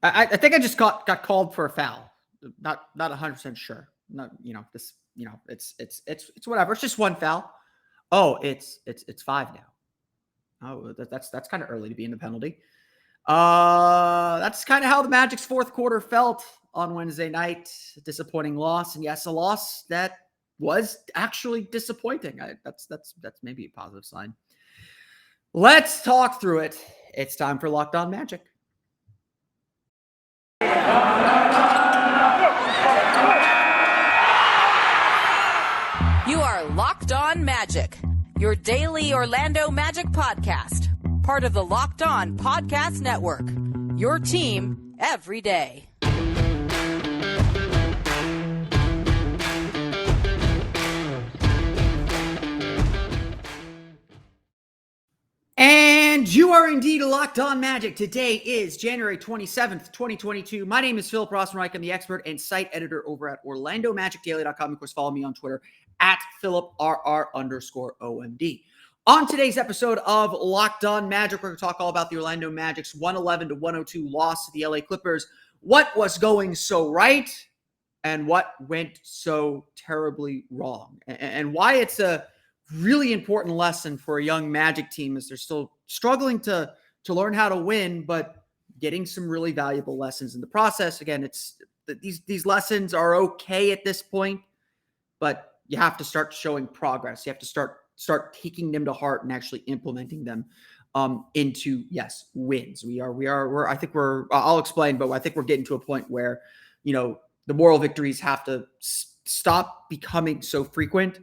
I think I just got called for a foul. Not 100% sure. Not it's whatever. It's just one foul. Oh, it's 5 now. Oh, that's kind of early to be in the penalty. That's kind of how the Magic's fourth quarter felt on Wednesday night. Disappointing loss, and yes, a loss that was actually disappointing. That's maybe a positive sign. Let's talk through it. It's time for Locked On Magic. You are Locked On Magic, your daily Orlando Magic podcast, part of the Locked On Podcast Network, your team every day. And you are indeed Locked On Magic. Today is January 27th, 2022. My name is Philip Rossman-Reich. I'm the expert and site editor over at OrlandoMagicDaily.com. Of course, follow me on Twitter at PhilipRR_OMD. On today's episode of Locked On Magic, we're going to talk all about the Orlando Magic's 111-102 loss to the LA Clippers. What was going so right and what went so terribly wrong, and why it's a really important lesson for a young Magic team as they're still struggling to learn how to win, but getting some really valuable lessons in the process. Again, it's these lessons are okay at this point, but you have to start showing progress. You have to start taking them to heart and actually implementing them into wins. I'll explain, but I think we're getting to a point where, the moral victories have to stop becoming so frequent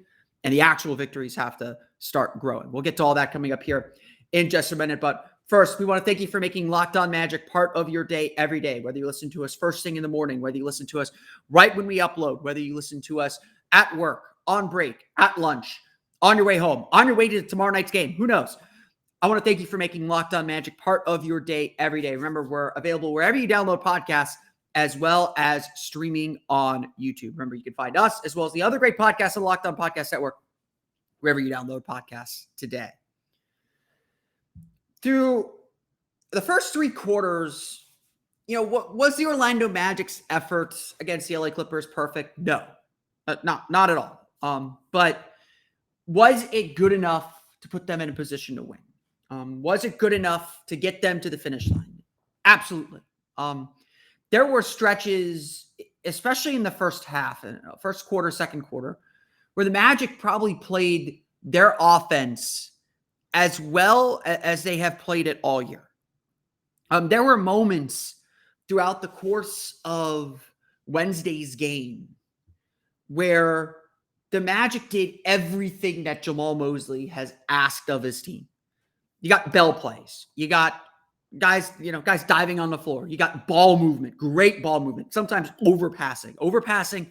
and the actual victories have to start growing. We'll get to all that coming up here in just a minute. But first, we want to thank you for making Locked On Magic part of your day every day, whether you listen to us first thing in the morning, whether you listen to us right when we upload, whether you listen to us at work, on break, at lunch, on your way home, on your way to tomorrow night's game. Who knows? I want to thank you for making Locked On Magic part of your day every day. Remember, we're available wherever you download podcasts, as well as streaming on YouTube. Remember, you can find us as well as the other great podcasts on the Locked On Podcast Network, wherever you download podcasts today. Through the first three quarters, what was the Orlando Magic's efforts against the LA Clippers perfect? No, not at all. But was it good enough to put them in a position to win? Was it good enough to get them to the finish line? Absolutely. There were stretches, especially in the first half, first quarter, second quarter, where the Magic probably played their offense as well as they have played it all year. There were moments throughout the course of Wednesday's game where the Magic did everything that Jamal Mosley has asked of his team. You got bell plays. You got guys diving on the floor. You got ball movement, great ball movement, sometimes overpassing. Overpassing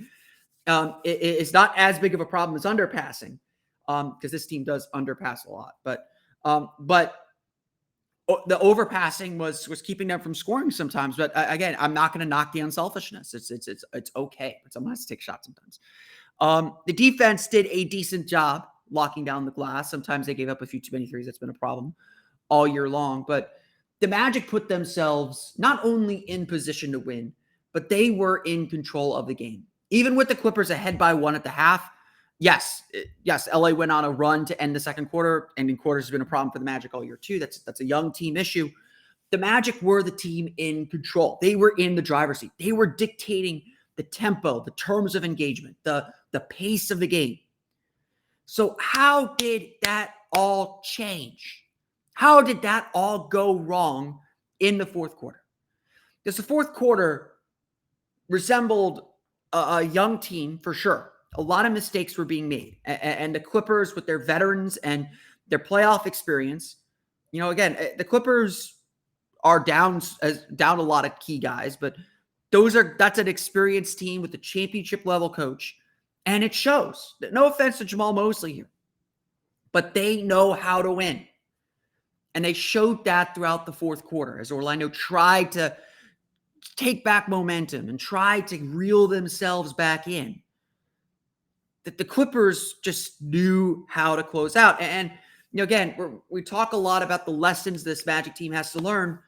is not as big of a problem as underpassing, because this team does underpass a lot. But the overpassing was keeping them from scoring sometimes. But again, I'm not going to knock the unselfishness. It's okay, but someone has to take shots sometimes. The defense did a decent job locking down the glass. Sometimes they gave up a few too many threes. That's been a problem all year long. But the Magic put themselves not only in position to win, but they were in control of the game. Even with the Clippers ahead by 1 at the half, yes, LA went on a run to end the second quarter. Ending quarters has been a problem for the Magic all year too. That's a young team issue. The Magic were the team in control. They were in the driver's seat. They were dictating the tempo, the terms of engagement, the pace of the game. So how did that all change? How did that all go wrong in the fourth quarter? Because the fourth quarter resembled a young team for sure. A lot of mistakes were being made. And the Clippers, with their veterans and their playoff experience, again, the Clippers are down a lot of key guys, but that's an experienced team with a championship level coach. And it shows. No offense to Jamal Mosley here, but they know how to win. And they showed that throughout the fourth quarter as Orlando tried to take back momentum and tried to reel themselves back in. That the Clippers just knew how to close out. And again, we talk a lot about the lessons this Magic team has to learn.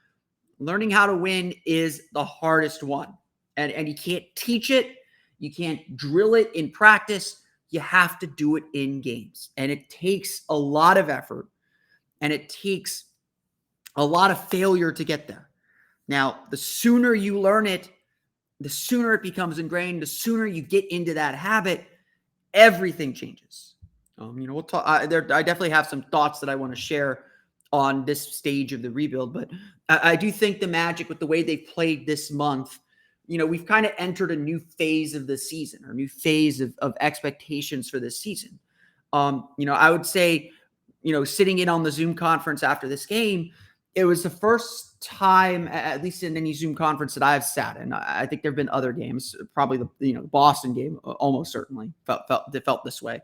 Learning how to win is the hardest one. And you can't teach it. You can't drill it in practice. You have to do it in games. And it takes a lot of effort. And it takes a lot of failure to get there. Now, the sooner you learn it, the sooner it becomes ingrained, the sooner you get into that habit, everything changes. We'll talk. I definitely have some thoughts that I want to share on this stage of the rebuild, but I do think the Magic, with the way they've played this month, we've kind of entered a new phase of the season, or new phase of expectations for this season. I would say, sitting in on the Zoom conference after this game, it was the first time, at least in any Zoom conference that I've sat in. I think there have been other games, probably the Boston game, almost certainly felt this way.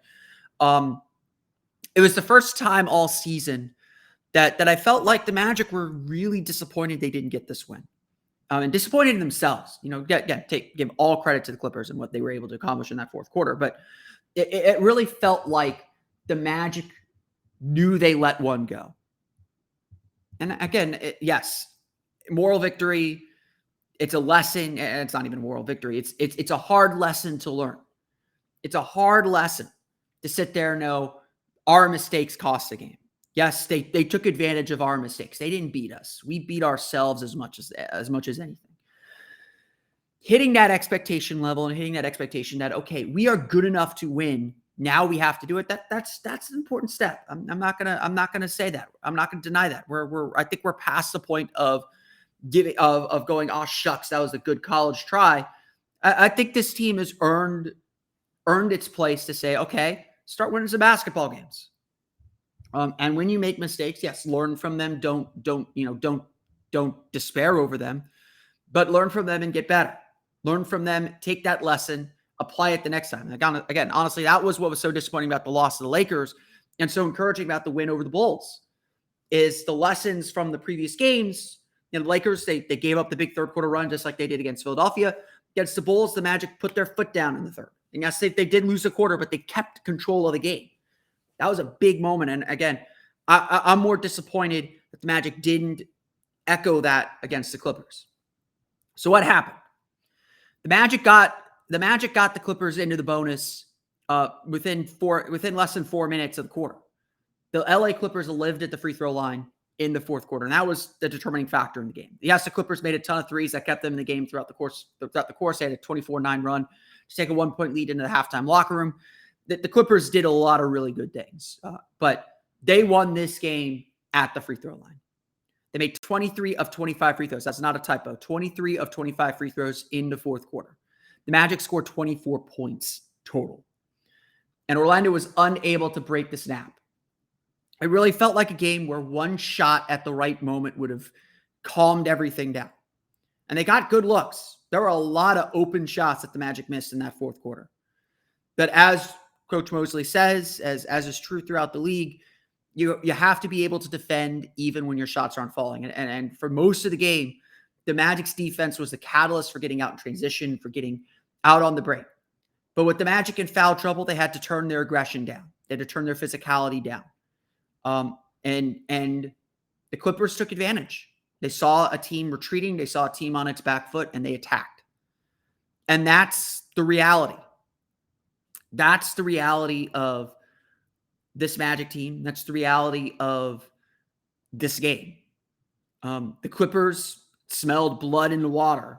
It was the first time all season that I felt like the Magic were really disappointed they didn't get this win, and disappointed in themselves. Give all credit to the Clippers and what they were able to accomplish in that fourth quarter, but it really felt like the Magic knew they let one go. And again, yes, moral victory. It's a lesson, and it's not even a moral victory. It's a hard lesson to learn. It's a hard lesson to sit there and know our mistakes cost the game. Yes, they took advantage of our mistakes. They didn't beat us. We beat ourselves as much as anything. Hitting that expectation level and hitting that expectation that, okay, we are good enough to win. Now we have to do it. That's an important step. I'm not gonna say that. I'm not gonna deny that. I think we're past the point of going, oh shucks, that was a good college try. I think this team has earned its place to say, okay, start winning some basketball games. And when you make mistakes, yes, learn from them. Don't despair over them, but learn from them and get better. Learn from them, take that lesson, apply it the next time. Again, honestly, that was what was so disappointing about the loss to the Lakers and so encouraging about the win over the Bulls, is the lessons from the previous games. The Lakers, they gave up the big third quarter run just like they did against Philadelphia. Against the Bulls, the Magic put their foot down in the third. And yes, they did lose a quarter, but they kept control of the game. That was a big moment. And again, I'm more disappointed that the Magic didn't echo that against the Clippers. So what happened? The Magic got the Clippers into the bonus within less than 4 minutes of the quarter. The LA Clippers lived at the free throw line in the fourth quarter, and that was the determining factor in the game. Yes, the Clippers made a ton of threes that kept them in the game throughout the course. They had a 24-9 run to take a 1-point lead into the halftime locker room. The Clippers did a lot of really good things, but they won this game at the free throw line. They made 23 of 25 free throws. That's not a typo. 23 of 25 free throws in the fourth quarter. The Magic scored 24 points total. And Orlando was unable to break the snap. It really felt like a game where one shot at the right moment would have calmed everything down. And they got good looks. There were a lot of open shots that the Magic missed in that fourth quarter. But as Coach Mosley says, as is true throughout the league, you have to be able to defend even when your shots aren't falling. And for most of the game, the Magic's defense was the catalyst for getting out in transition, for getting out on the break. But with the Magic in foul trouble, they had to turn their aggression down. They had to turn their physicality down. And the Clippers took advantage. They saw a team retreating. They saw a team on its back foot, and they attacked. And that's the reality. That's the reality of this Magic team. That's the reality of this game. The Clippers smelled blood in the water.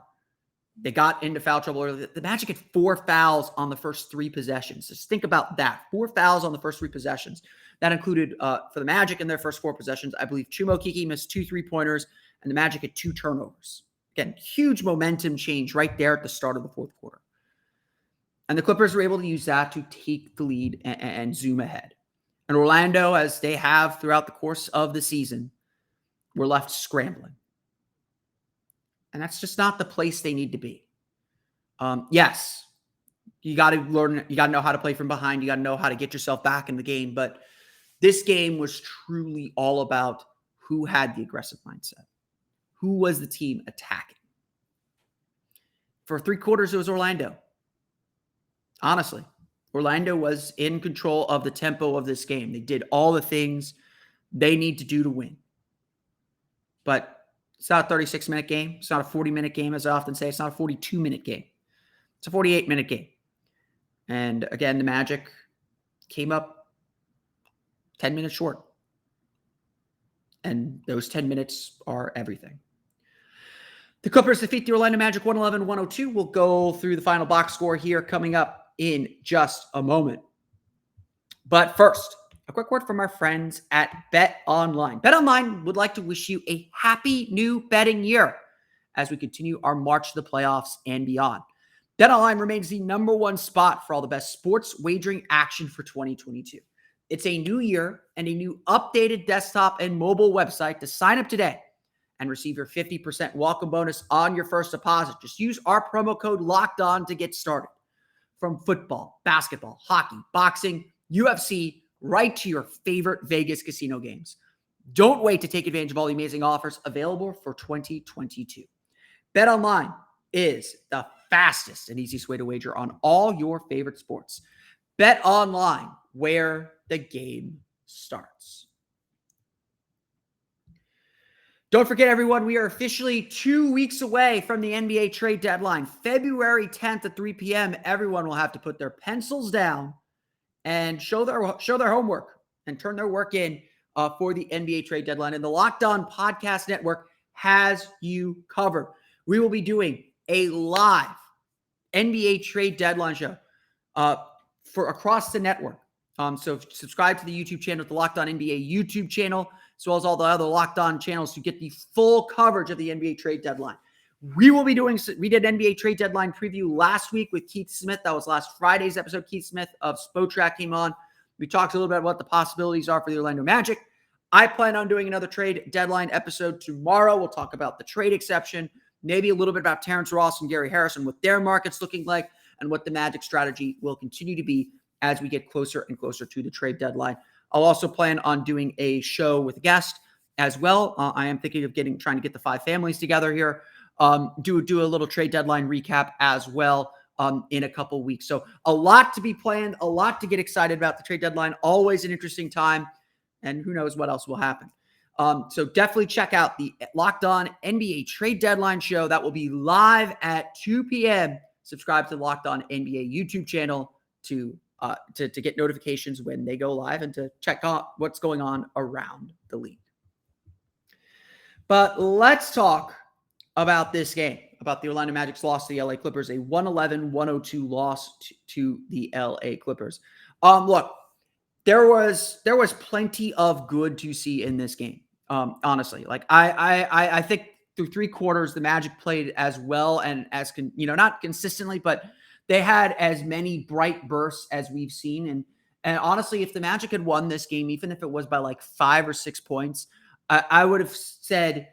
They got into foul trouble early. The Magic had 4 fouls on the first 3 possessions. Just think about that. 4 fouls on the first 3 possessions. That included, for the Magic in their first 4 possessions, I believe Chuma Okeke missed 2 3-pointers, and the Magic had 2 turnovers. Again, huge momentum change right there at the start of the fourth quarter. And the Clippers were able to use that to take the lead and zoom ahead. And Orlando, as they have throughout the course of the season, were left scrambling. And that's just not the place they need to be. Yes, you got to learn, you got to know how to play from behind. You got to know how to get yourself back in the game. But this game was truly all about who had the aggressive mindset. Who was the team attacking? For 3 quarters, it was Orlando. Honestly, Orlando was in control of the tempo of this game. They did all the things they need to do to win. But It's not a 36-minute game. It's not a 40-minute game, as I often say. It's not a 42-minute game. It's a 48-minute game. And again, the Magic came up 10 minutes short. And those 10 minutes are everything. The Clippers defeat the Orlando Magic 111-102. We'll go through the final box score here coming up in just a moment. But first, a quick word from our friends at BetOnline. BetOnline would like to wish you a happy new betting year as we continue our march to the playoffs and beyond. BetOnline remains the number one spot for all the best sports wagering action for 2022. It's a new year and a new updated desktop and mobile website to sign up today and receive your 50% welcome bonus on your first deposit. Just use our promo code LOCKEDON to get started. From football, basketball, hockey, boxing, UFC, right to your favorite Vegas casino games. Don't wait to take advantage of all the amazing offers available for 2022. BetOnline is the fastest and easiest way to wager on all your favorite sports. BetOnline, where the game starts. Don't forget, everyone, we are officially 2 weeks away from the NBA trade deadline. February 10th at 3 p.m., everyone will have to put their pencils down and show their homework and turn their work in for the NBA trade deadline. And the Locked On Podcast Network has you covered. We will be doing a live NBA trade deadline show for across the network. So subscribe to the YouTube channel, the Locked On NBA YouTube channel, as well as all the other Locked On channels to get the full coverage of the NBA trade deadline. We did NBA trade deadline preview last week with Keith Smith. That was last Friday's episode. Keith Smith of Spotrac came on. We talked a little bit about what the possibilities are for the Orlando Magic. I plan on doing another trade deadline episode tomorrow. We'll talk about the trade exception, maybe a little bit about Terrence Ross and Gary Harrison, what their market's looking like, and what the Magic strategy will continue to be as we get closer and closer to the trade deadline. I'll also plan on doing a show with a guest as well. I am thinking of trying to get the 5 families together here. Do a little trade deadline recap as well in a couple weeks. So a lot to be planned, a lot to get excited about. The trade deadline, always an interesting time, and who knows what else will happen. So definitely check out the Locked On NBA trade deadline show. That will be live at 2 p.m. Subscribe to the Locked On NBA YouTube channel to get notifications when they go live and to check out what's going on around the league. But let's talk about this game, about the Orlando Magic's loss to the LA Clippers, a 111-102 loss to the LA Clippers. Look, there was plenty of good to see in this game. Honestly, like I think through 3 quarters, the Magic played as well and as not consistently, but they had as many bright bursts as we've seen. And honestly, if the Magic had won this game, even if it was by like 5 or 6 points, I would have said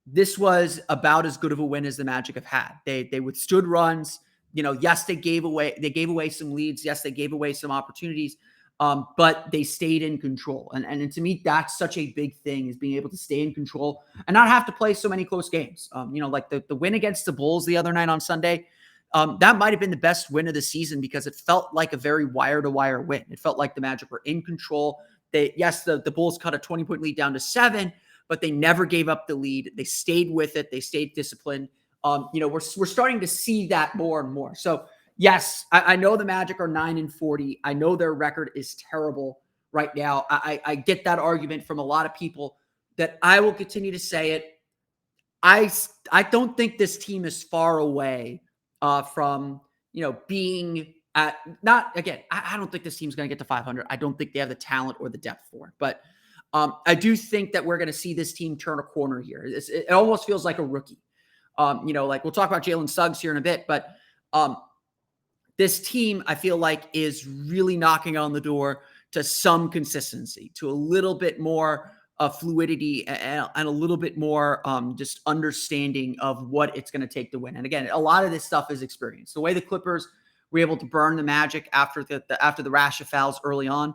this was about as good of a win as the Magic have had. They withstood runs. Yes, they gave away some leads. Yes, they gave away some opportunities. But they stayed in control. And to me, that's such a big thing, is being able to stay in control and not have to play so many close games. Like the win against the Bulls the other night on Sunday, that might have been the best win of the season because it felt like a very wire-to-wire win. It felt like the Magic were in control. The Bulls cut a 20-point lead down to 7, but they never gave up the lead. They stayed with it. They stayed disciplined. We're starting to see that more and more. So, yes, I know the Magic are 9-40. I know their record is terrible right now. I get that argument from a lot of people. That I will continue to say it. I don't think this team is far away from being at I don't think this team's going to get to 500. I don't think they have the talent or the depth for it. But I do think that we're going to see this team turn a corner here. It almost feels like a rookie. Like we'll talk about Jalen Suggs here in a bit, but this team, I feel like, is really knocking on the door to some consistency, to a little bit more fluidity and a little bit more just understanding of what it's going to take to win. And again, a lot of this stuff is experience. The way the Clippers were able to burn the Magic after the rash of fouls early on,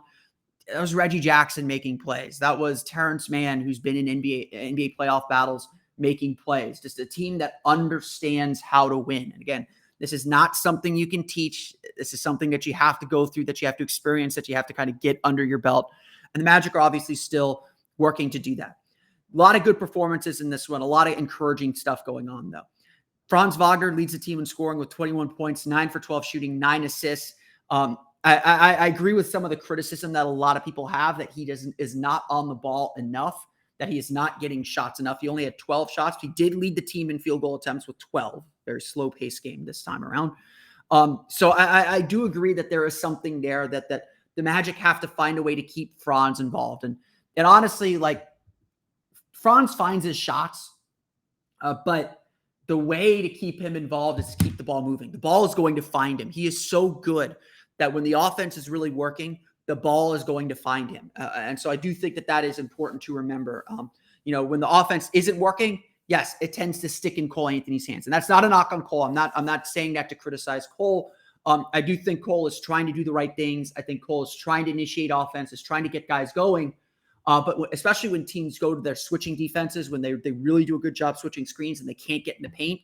that was Reggie Jackson making plays. That was Terrence Mann, who's been in NBA playoff battles, making plays. Just a team that understands how to win. And again, this is not something you can teach. This is something that you have to go through, that you have to experience, that you have to kind of get under your belt. And the Magic are obviously still working to do that. lot of good performances in this one. A lot of encouraging stuff going on, though. Franz Wagner leads the team in scoring with 21 points, 9 for 12 shooting, 9 assists. I agree with some of the criticism that a lot of people have that he is not on the ball enough, that he is not getting shots enough. He only had 12 shots. He did lead the team in field goal attempts with 12. Very slow pace game this time around. So I do agree that there is something there that the Magic have to find a way to keep Franz involved. And honestly, like, Franz finds his shots, but the way to keep him involved is to keep the ball moving. The ball is going to find him. He is so good that when the offense is really working, the ball is going to find him. And so I do think that is important to remember. When the offense isn't working, yes, it tends to stick in Cole Anthony's hands. And that's not a knock on Cole. I'm not saying that to criticize Cole. I do think Cole is trying to do the right things. I think Cole is trying to initiate offense, is trying to get guys going. But especially when teams go to their switching defenses, when they really do a good job switching screens and they can't get in the paint,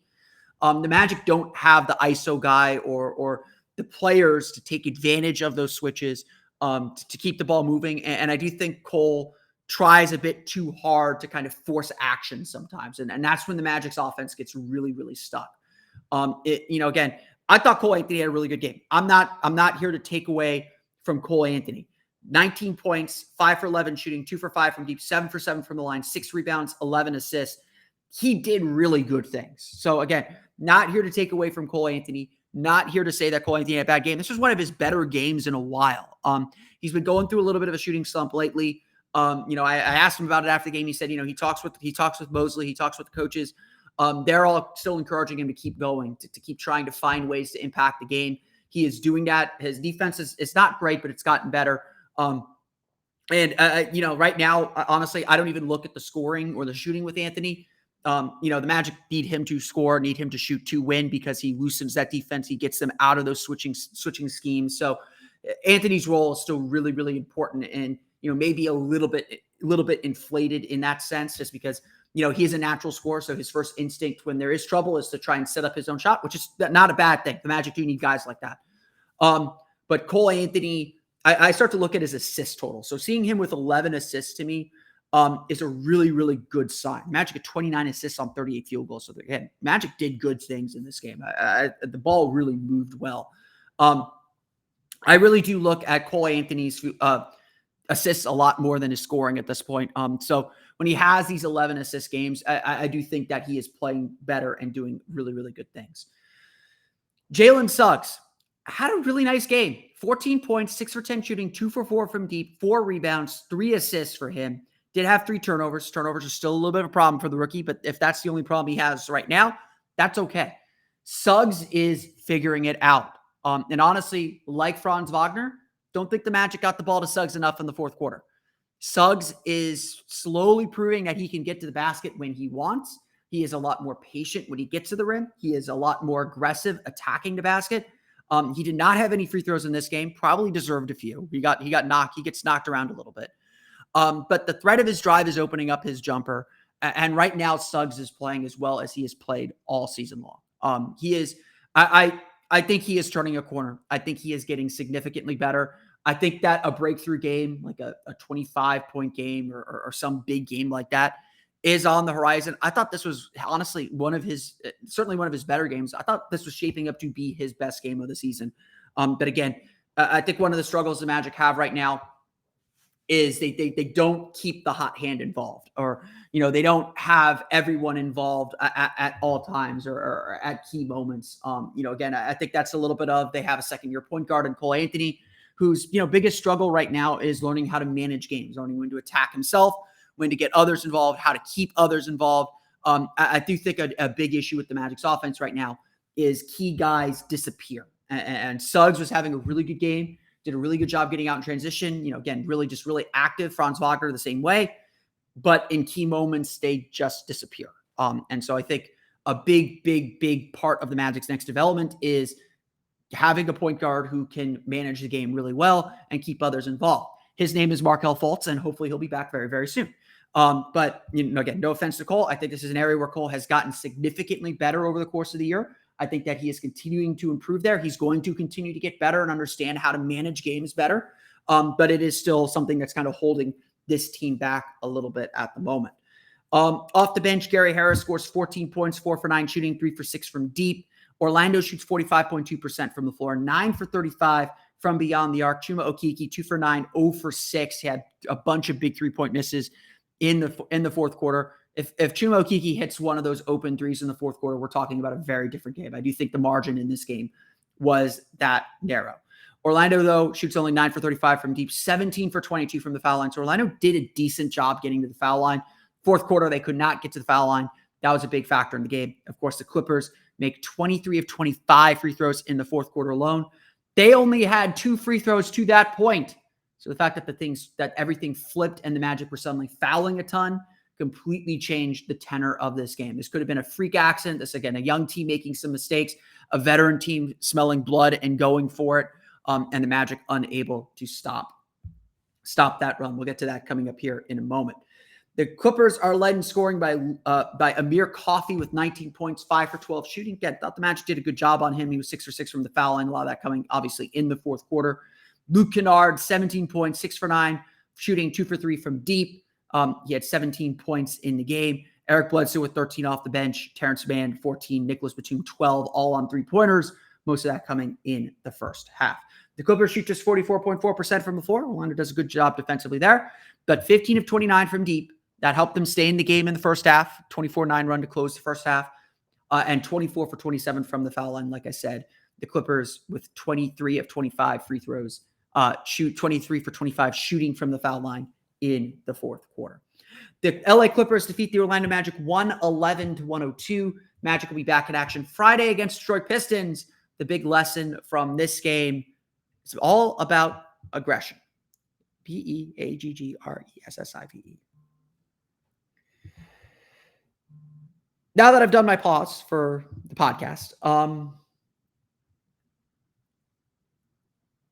the Magic don't have the ISO guy or the players to take advantage of those switches to keep the ball moving. And I do think Cole tries a bit too hard to kind of force action sometimes. And that's when the Magic's offense gets really, really stuck. Again, I thought Cole Anthony had a really good game. I'm not here to take away from Cole Anthony. 19 points, 5 for 11 shooting, 2 for 5 from deep, 7 for 7 from the line, 6 rebounds, 11 assists. He did really good things. So again, not here to take away from Cole Anthony, not here to say that Cole Anthony had a bad game. This was one of his better games in a while. He's been going through a little bit of a shooting slump lately. I asked him about it after the game. He said, he talks with Mosley, he talks with the coaches. They're all still encouraging him to keep going, to keep trying to find ways to impact the game. He is doing that. His defense it's not great, but it's gotten better. Right now, honestly, I don't even look at the scoring or the shooting with Anthony. The Magic need him to score, need him to shoot to win, because he loosens that defense. He gets them out of those switching schemes. So Anthony's role is still really, really important, and maybe a little bit inflated in that sense, just because he is a natural scorer. So his first instinct when there is trouble is to try and set up his own shot, which is not a bad thing. The Magic do need guys like that. But Cole Anthony, I start to look at his assist total. So seeing him with 11 assists to me is a really, really good sign. Magic had 29 assists on 38 field goals. So again, Magic did good things in this game. The ball really moved well. I really do look at Cole Anthony's assists a lot more than his scoring at this point. So when he has these 11 assist games, I do think that he is playing better and doing really, really good things. Jalen Suggs had a really nice game. 14 points, 6 for 10 shooting, 2 for 4 from deep, 4 rebounds, 3 assists for him. Did have 3 turnovers. Turnovers are still a little bit of a problem for the rookie, but if that's the only problem he has right now, that's okay. Suggs is figuring it out. And honestly, like Franz Wagner, don't think the Magic got the ball to Suggs enough in the fourth quarter. Suggs is slowly proving that he can get to the basket when he wants. He is a lot more patient when he gets to the rim. He is a lot more aggressive attacking the basket. He did not have any free throws in this game. Probably deserved a few. He got knocked. He gets knocked around a little bit. But the threat of his drive is opening up his jumper. And right now, Suggs is playing as well as he has played all season long. He is. I think he is turning a corner. I think he is getting significantly better. I think that a breakthrough game, like a 25-point game or some big game like that, is on the horizon. I thought this was honestly certainly one of his better games. I thought this was shaping up to be his best game of the season. But again, I think one of the struggles the Magic have right now is they don't keep the hot hand involved, or they don't have everyone involved at all times or at key moments. Again, I think that's a little bit of, they have a second-year point guard in Cole Anthony, whose biggest struggle right now is learning how to manage games, learning when to attack himself, when to get others involved, how to keep others involved. I do think a big issue with the Magic's offense right now is key guys disappear. And Suggs was having a really good game, did a really good job getting out in transition. Again, really active. Franz Wagner the same way. But in key moments, they just disappear. And so I think a big part of the Magic's next development is having a point guard who can manage the game really well and keep others involved. His name is Markelle Fultz, and hopefully he'll be back very, very soon. But again, no offense to Cole. I think this is an area where Cole has gotten significantly better over the course of the year. I think that he is continuing to improve there. He's going to continue to get better and understand how to manage games better. But it is still something that's kind of holding this team back a little bit at the moment. Off the bench, Gary Harris scores 14 points, 4 for 9 shooting, 3 for 6 from deep. Orlando shoots 45.2% from the floor, 9 for 35 from beyond the arc. Chuma Okeke, 2 for 9, 0 for 6. He had a bunch of big three-point misses in the fourth quarter. If Chuma Okeke hits one of those open threes in the fourth quarter, we're talking about a very different game. I do think the margin in this game was that narrow. Orlando, though, shoots only 9 for 35 from deep, 17 for 22 from the foul line. So Orlando did a decent job getting to the foul line. Fourth quarter, they could not get to the foul line. That was a big factor in the game. Of course, the Clippers make 23 of 25 free throws in the fourth quarter alone. They only had 2 free throws to that point. So the fact that everything flipped and the Magic were suddenly fouling a ton completely changed the tenor of this game. This could have been a freak accident. This, again, a young team making some mistakes, a veteran team smelling blood and going for it, and the Magic unable to stop that run. We'll get to that coming up here in a moment. The Clippers are led in scoring by Amir Coffey with 19 points, 5 for 12 shooting. Again, thought the Magic did a good job on him. He was 6 for 6 from the foul line. A lot of that coming, obviously, in the fourth quarter. Luke Kennard, 17 points, 6 for 9, shooting 2 for 3 from deep. He had 17 points in the game. Eric Bledsoe with 13 off the bench. Terrence Mann, 14. Nicholas Batum, 12, all on three-pointers. Most of that coming in the first half. The Clippers shoot just 44.4% from the floor. Orlando does a good job defensively there. But 15 of 29 from deep. That helped them stay in the game in the first half. 24-9 run to close the first half. And 24 for 27 from the foul line. Like I said, the Clippers with 23 of 25 free throws. Shoot 23 for 25 shooting from the foul line in the fourth quarter. The LA Clippers defeat the Orlando Magic 111-102. Magic will be back in action Friday against Detroit Pistons. The big lesson from this game is all about aggression. P-E-A-G-G-R-E-S-S-I-V-E. Now that I've done my pause for the podcast,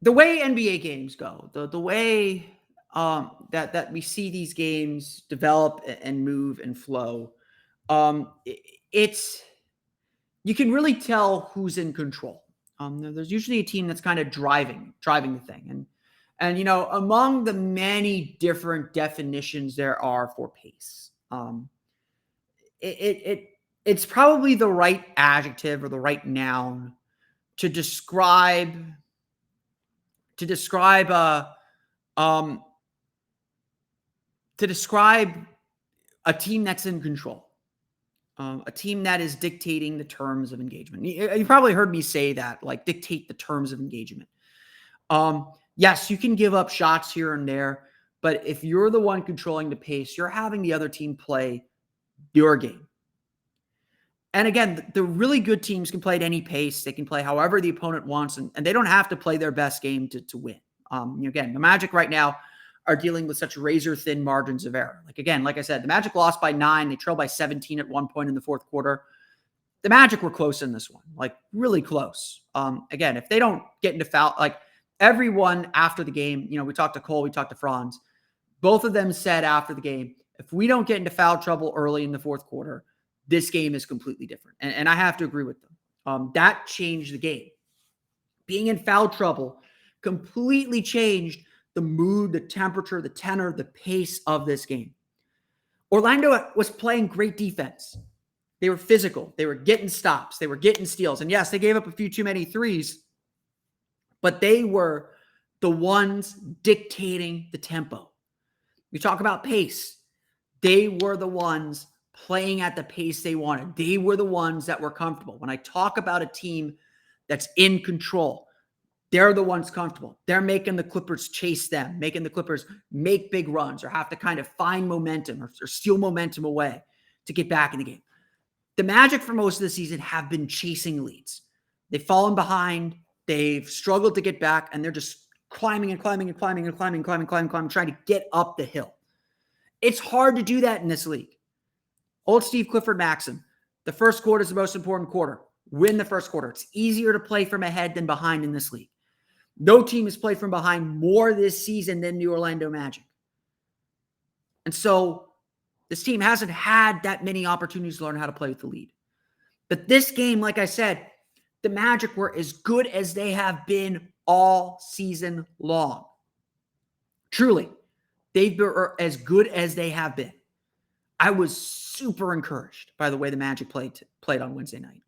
the way NBA games go, the way that we see these games develop and move and flow, it's you can really tell who's in control. There's usually a team that's kind of driving the thing, and you know, among the many different definitions there are for pace, it's probably the right adjective or the right noun to describe a team that's in control, a team that is dictating the terms of engagement. You probably heard me say that, like dictate the terms of engagement. Yes, you can give up shots here and there, but if you're the one controlling the pace, you're having the other team play your game. And again, the really good teams can play at any pace. They can play however the opponent wants, and they don't have to play their best game to win. Again, the Magic right now are dealing with such razor-thin margins of error. Like I said, the Magic lost by 9. They trailed by 17 at one point in the fourth quarter. The Magic were close in this one, like really close. Again, if they don't get into foul, like everyone after the game, you know, we talked to Cole, we talked to Franz. Both of them said after the game, if we don't get into foul trouble early in the fourth quarter, this game is completely different. And I have to agree with them. That changed the game. Being in foul trouble completely changed the mood, the temperature, the tenor, the pace of this game. Orlando was playing great defense. They were physical. They were getting stops. They were getting steals. And yes, they gave up a few too many threes, but they were the ones dictating the tempo. You talk about pace. They were the ones playing at the pace they wanted. They were the ones that were comfortable. When I talk about a team that's in control, they're the ones comfortable. They're making the Clippers chase them, making the Clippers make big runs or have to kind of find momentum or steal momentum away to get back in the game. The Magic for most of the season have been chasing leads. They've fallen behind. They've struggled to get back, and they're just climbing, trying to get up the hill. It's hard to do that in this league. Old Steve Clifford maxim, the first quarter is the most important quarter. Win the first quarter. It's easier to play from ahead than behind in this league. No team has played from behind more this season than the Orlando Magic. And so this team hasn't had that many opportunities to learn how to play with the lead. But this game, like I said, the Magic were as good as they have been all season long. Truly, they were as good as they have been. I was super encouraged by the way the Magic played on Wednesday night.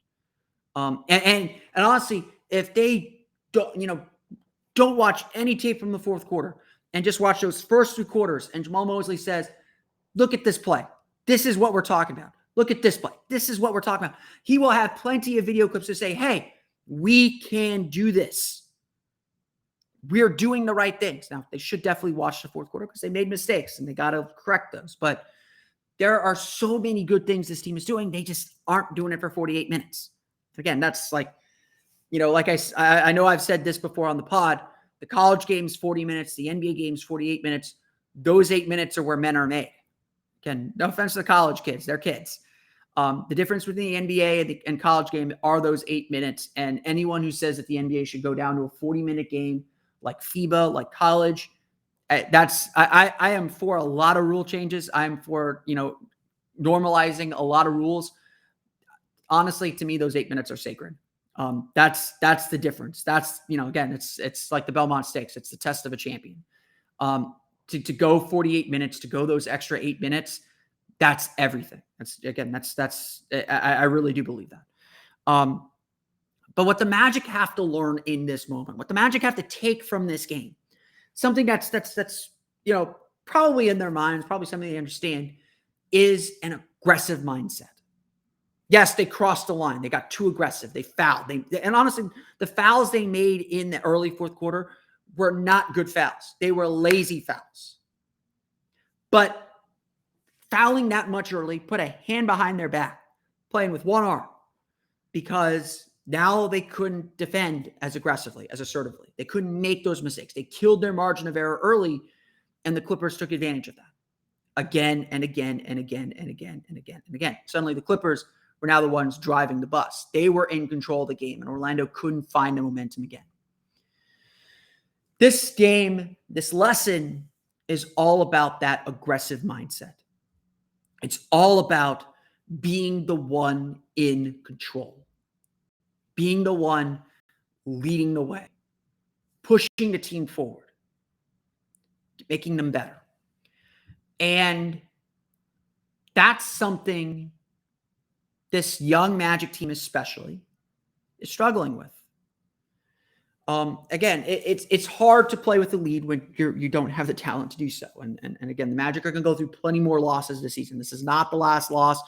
And honestly, if they don't watch any tape from the fourth quarter and just watch those first 3 quarters, and Jamal Mosley says, "Look at this play. This is what we're talking about. Look at this play. This is what we're talking about." He will have plenty of video clips to say, "Hey, we can do this. We're doing the right things." Now, they should definitely watch the fourth quarter because they made mistakes and they got to correct those. But there are so many good things this team is doing. They just aren't doing it for 48 minutes. Again, that's like I know I've said this before on the pod. The college game's 40 minutes. The NBA game's 48 minutes. Those 8 minutes are where men are made. Again, no offense to the college kids. They're kids. The difference between the NBA and college game are those 8 minutes. And anyone who says that the NBA should go down to a 40-minute game like FIBA, like college, I am for a lot of rule changes. I'm for, normalizing a lot of rules. Honestly, to me, those 8 minutes are sacred. That's the difference. That's, again, it's like the Belmont Stakes. It's the test of a champion. To go 48 minutes, to go those extra 8 minutes, that's everything. I really do believe that. But what the Magic have to learn in this moment, what the Magic have to take from this game, something that's probably in their minds, probably something they understand, is an aggressive mindset. Yes, they crossed the line. They got too aggressive. They fouled. And honestly, the fouls they made in the early fourth quarter were not good fouls. They were lazy fouls. But fouling that much early put a hand behind their back, playing with one arm, because now they couldn't defend as aggressively, as assertively. They couldn't make those mistakes. They killed their margin of error early, and the Clippers took advantage of that again and again and again and again and again and again. Suddenly the Clippers were now the ones driving the bus. They were in control of the game, and Orlando couldn't find the momentum again. This game, this lesson is all about that aggressive mindset. It's all about being the one in control, being the one leading the way, pushing the team forward, making them better. And that's something this young Magic team especially is struggling with. Again, it's hard to play with the lead when you don't have the talent to do so. And again, the Magic are going to go through plenty more losses this season. This is not the last loss,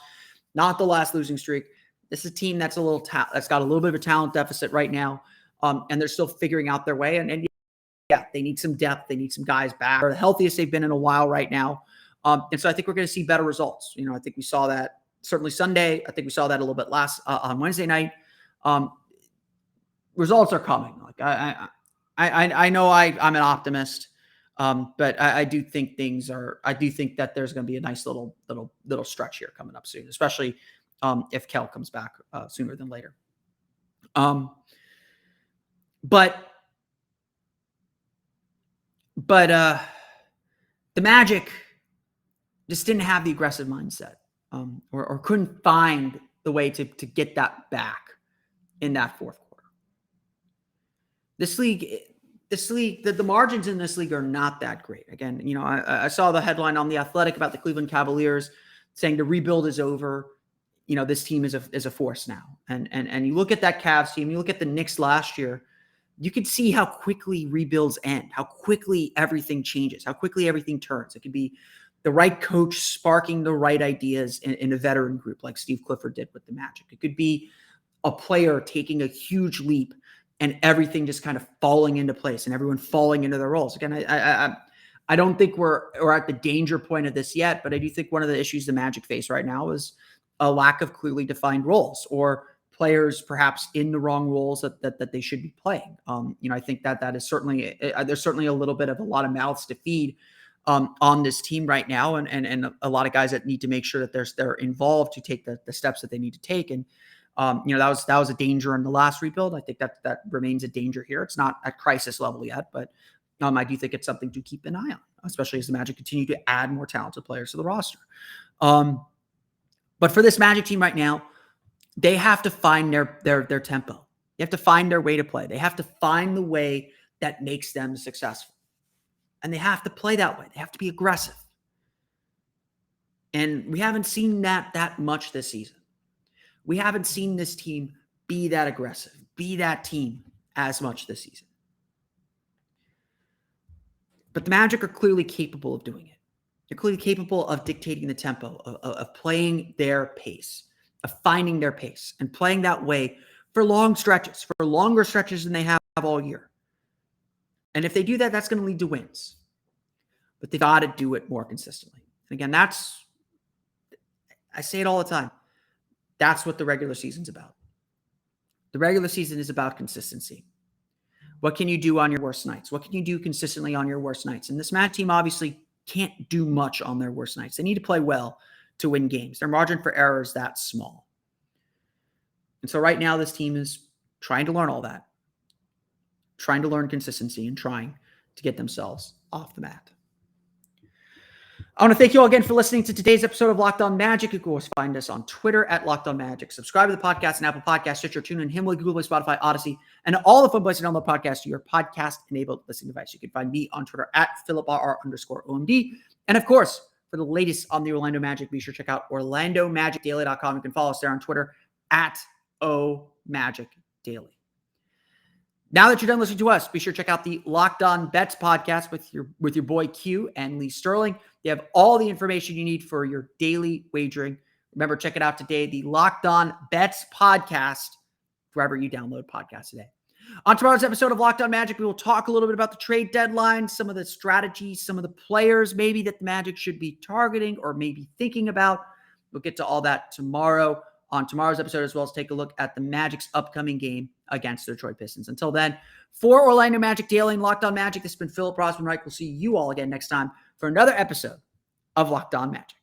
not the last losing streak. This is a team that's that's got a little bit of a talent deficit right now, and they're still figuring out their way. And yeah, they need some depth. They need some guys back. They're the healthiest they've been in a while right now. And so I think we're going to see better results. I think we saw that certainly Sunday. I think we saw that a little bit on Wednesday night. Results are coming. Like I know I'm an optimist, but I do think I do think that there's going to be a nice little stretch here coming up soon, especially if Kel comes back sooner than later. But the Magic just didn't have the aggressive mindset, or couldn't find the way to get that back in that fourth quarter. This league, the margins in this league are not that great. Again, I saw the headline on The Athletic about the Cleveland Cavaliers saying the rebuild is over. This team is a force now. And you look at that Cavs team, you look at the Knicks last year, you can see how quickly rebuilds end, how quickly everything changes, how quickly everything turns. It could be the right coach sparking the right ideas in a veteran group like Steve Clifford did with the Magic. It could be a player taking a huge leap and everything just kind of falling into place and everyone falling into their roles. Again, I don't think we're at the danger point of this yet, but I do think one of the issues the Magic face right now is a lack of clearly defined roles, or players perhaps in the wrong roles that they should be playing. I think that is certainly, there's certainly a little bit of a lot of mouths to feed on this team right now. And a lot of guys that need to make sure that they're involved to take the steps that they need to take. And, that was a danger in the last rebuild. I think that remains a danger here. It's not at crisis level yet, but I do think it's something to keep an eye on, especially as the Magic continue to add more talented players to the roster. But for this Magic team right now, they have to find their tempo. They have to find their way to play. They have to find the way that makes them successful. And they have to play that way. They have to be aggressive. And we haven't seen that much this season. We haven't seen this team be that aggressive, be that team as much this season. But the Magic are clearly capable of doing it. They're clearly capable of dictating the tempo, of playing their pace, of finding their pace, and playing that way for long stretches, for longer stretches than they have all year. And if they do that, that's going to lead to wins. But they've got to do it more consistently. And again, I say it all the time. That's what the regular season's about. The regular season is about consistency. What can you do on your worst nights? What can you do consistently on your worst nights? And this Magic team obviously can't do much on their worst nights. They need to play well to win games. Their margin for error is that small. And so right now, this team is trying to learn all that, trying to learn consistency and trying to get themselves off the mat. I want to thank you all again for listening to today's episode of Locked On Magic. You can always find us on Twitter at Locked On Magic. Subscribe to the podcast and Apple Podcasts, Stitcher, TuneIn, Himalaya, Google Play, Spotify, Odyssey, and all the fun places to download podcasts to your podcast-enabled listening device. You can find me on Twitter at PhilipRR_OMD. And of course, for the latest on the Orlando Magic, be sure to check out OrlandoMagicDaily.com. You can follow us there on Twitter at OMagicDaily. Now that you're done listening to us, be sure to check out the Locked On Bets podcast with your boy Q and Lee Sterling. They have all the information you need for your daily wagering. Remember, check it out today, the Locked On Bets podcast, wherever you download podcasts today. On tomorrow's episode of Locked On Magic, we will talk a little bit about the trade deadline, some of the strategies, some of the players maybe that the Magic should be targeting or maybe thinking about. We'll get to all that tomorrow on tomorrow's episode, as well as take a look at the Magic's upcoming game against the Detroit Pistons. Until then, for Orlando Magic Daily and Locked On Magic, this has been Philip Rossman-Reich. We'll see you all again next time for another episode of Locked On Magic.